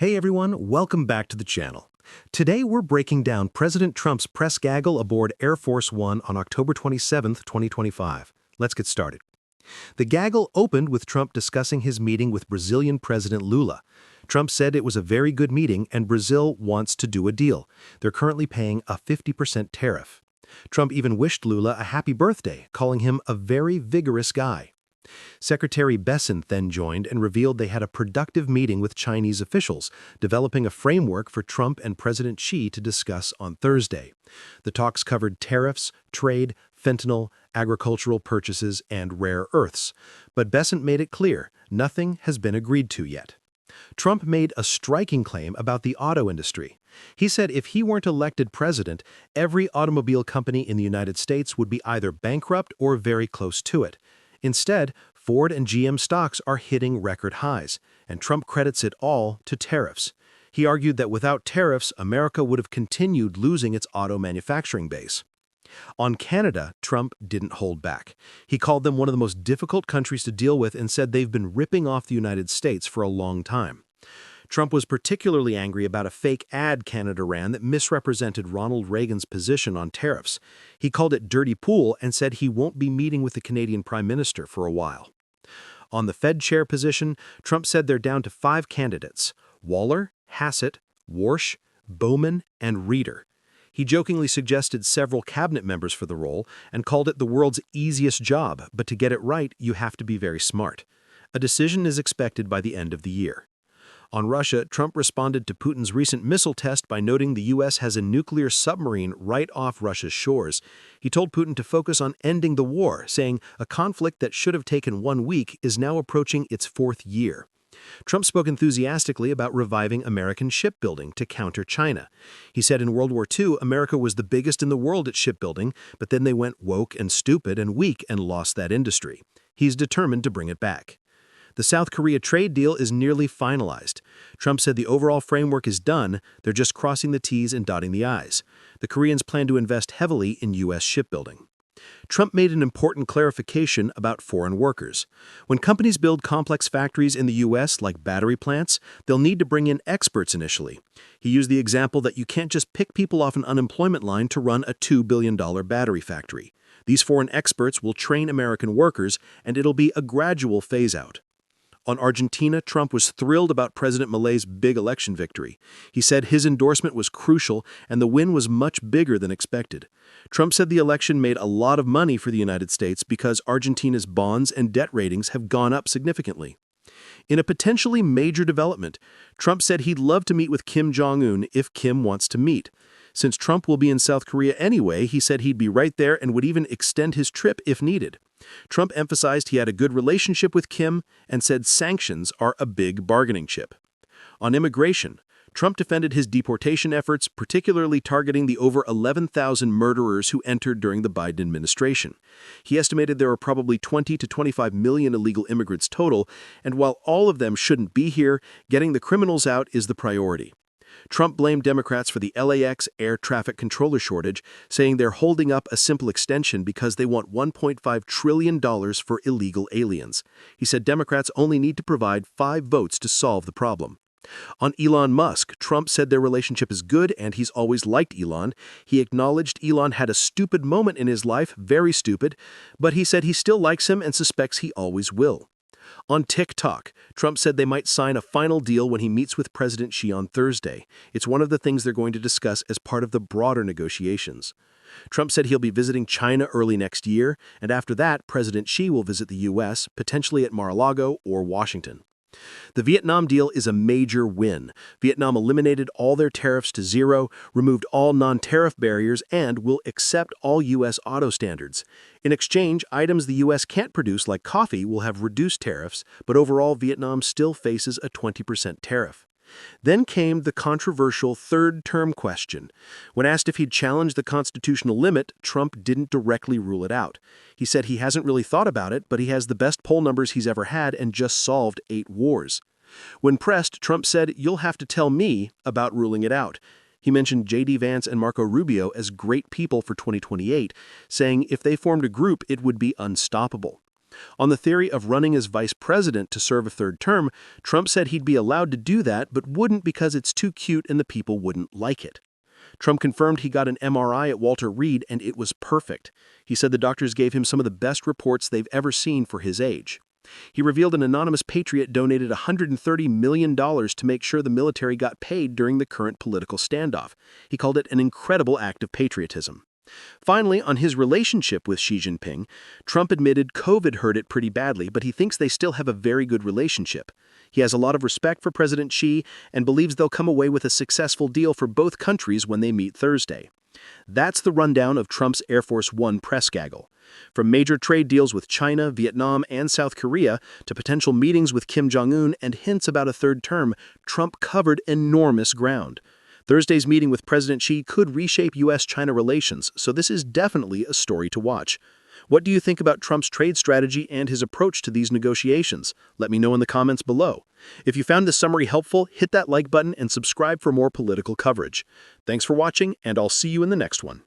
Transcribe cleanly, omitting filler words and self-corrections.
Hey everyone, welcome back to the channel. Today we're breaking down President Trump's press gaggle aboard Air Force One on October 27, 2025. Let's get started. The gaggle opened with Trump discussing his meeting with Brazilian President Lula. Trump said it was a very good meeting and Brazil wants to do a deal. They're currently paying a 50% tariff. Trump even wished Lula a happy birthday, calling him a very vigorous guy. Secretary Bessent then joined and revealed they had a productive meeting with Chinese officials, developing a framework for Trump and President Xi to discuss on Thursday. The talks covered tariffs, trade, fentanyl, agricultural purchases, and rare earths. But Bessent made it clear, nothing has been agreed to yet. Trump made a striking claim about the auto industry. He said if he weren't elected president, every automobile company in the United States would be either bankrupt or very close to it. Instead, Ford and GM stocks are hitting record highs, and Trump credits it all to tariffs. He argued that without tariffs, America would have continued losing its auto manufacturing base. On Canada, Trump didn't hold back. He called them one of the most difficult countries to deal with and said they've been ripping off the United States for a long time. Trump was particularly angry about a fake ad Canada ran that misrepresented Ronald Reagan's position on tariffs. He called it dirty pool and said he won't be meeting with the Canadian Prime Minister for a while. On the Fed chair position, Trump said they're down to 5 candidates: Waller, Hassett, Warsh, Bowman, and Reeder. He jokingly suggested several cabinet members for the role and called it the world's easiest job, but to get it right, you have to be very smart. A decision is expected by the end of the year. On Russia, Trump responded to Putin's recent missile test by noting the U.S. has a nuclear submarine right off Russia's shores. He told Putin to focus on ending the war, saying a conflict that should have taken 1 week is now approaching its 4th year. Trump spoke enthusiastically about reviving American shipbuilding to counter China. He said in World War II, America was the biggest in the world at shipbuilding, but then they went woke and stupid and weak and lost that industry. He's determined to bring it back. The South Korea trade deal is nearly finalized. Trump said the overall framework is done, they're just crossing the T's and dotting the I's. The Koreans plan to invest heavily in U.S. shipbuilding. Trump made an important clarification about foreign workers. When companies build complex factories in the U.S., like battery plants, they'll need to bring in experts initially. He used the example that you can't just pick people off an unemployment line to run a $2 billion battery factory. These foreign experts will train American workers, and it'll be a gradual phase-out. On Argentina, Trump was thrilled about President Milei's big election victory. He said his endorsement was crucial and the win was much bigger than expected. Trump said the election made a lot of money for the United States because Argentina's bonds and debt ratings have gone up significantly. In a potentially major development, Trump said he'd love to meet with Kim Jong-un if Kim wants to meet. Since Trump will be in South Korea anyway, he said he'd be right there and would even extend his trip if needed. Trump emphasized he had a good relationship with Kim and said sanctions are a big bargaining chip. On immigration, Trump defended his deportation efforts, particularly targeting the over 11,000 murderers who entered during the Biden administration. He estimated there are probably 20 to 25 million illegal immigrants total, and while all of them shouldn't be here, getting the criminals out is the priority. Trump blamed Democrats for the LAX air traffic controller shortage, saying they're holding up a simple extension because they want $1.5 trillion for illegal aliens. He said Democrats only need to provide 5 votes to solve the problem. On Elon Musk, Trump said their relationship is good and he's always liked Elon. He acknowledged Elon had a stupid moment in his life, very stupid, but he said he still likes him and suspects he always will. On TikTok, Trump said they might sign a final deal when he meets with President Xi on Thursday. It's one of the things they're going to discuss as part of the broader negotiations. Trump said he'll be visiting China early next year, and after that, President Xi will visit the U.S., potentially at Mar-a-Lago or Washington. The Vietnam deal is a major win. Vietnam eliminated all their tariffs to zero, removed all non-tariff barriers, and will accept all U.S. auto standards. In exchange, items the U.S. can't produce, like coffee, will have reduced tariffs, but overall Vietnam still faces a 20% tariff. Then came the controversial third-term question. When asked if he'd challenge the constitutional limit, Trump didn't directly rule it out. He said he hasn't really thought about it, but he has the best poll numbers he's ever had and just solved 8 wars. When pressed, Trump said, "You'll have to tell me about ruling it out." He mentioned J.D. Vance and Marco Rubio as great people for 2028, saying if they formed a group, it would be unstoppable. On the theory of running as vice president to serve a third term, Trump said he'd be allowed to do that but wouldn't because it's too cute and the people wouldn't like it. Trump confirmed he got an MRI at Walter Reed and it was perfect. He said the doctors gave him some of the best reports they've ever seen for his age. He revealed an anonymous patriot donated $130 million to make sure the military got paid during the current political standoff. He called it an incredible act of patriotism. Finally, on his relationship with Xi Jinping, Trump admitted COVID hurt it pretty badly, but he thinks they still have a very good relationship. He has a lot of respect for President Xi and believes they'll come away with a successful deal for both countries when they meet Thursday. That's the rundown of Trump's Air Force One press gaggle. From major trade deals with China, Vietnam, and South Korea to potential meetings with Kim Jong-un and hints about a third term, Trump covered enormous ground. Thursday's meeting with President Xi could reshape U.S.-China relations, so this is definitely a story to watch. What do you think about Trump's trade strategy and his approach to these negotiations? Let me know in the comments below. If you found this summary helpful, hit that like button and subscribe for more political coverage. Thanks for watching, and I'll see you in the next one.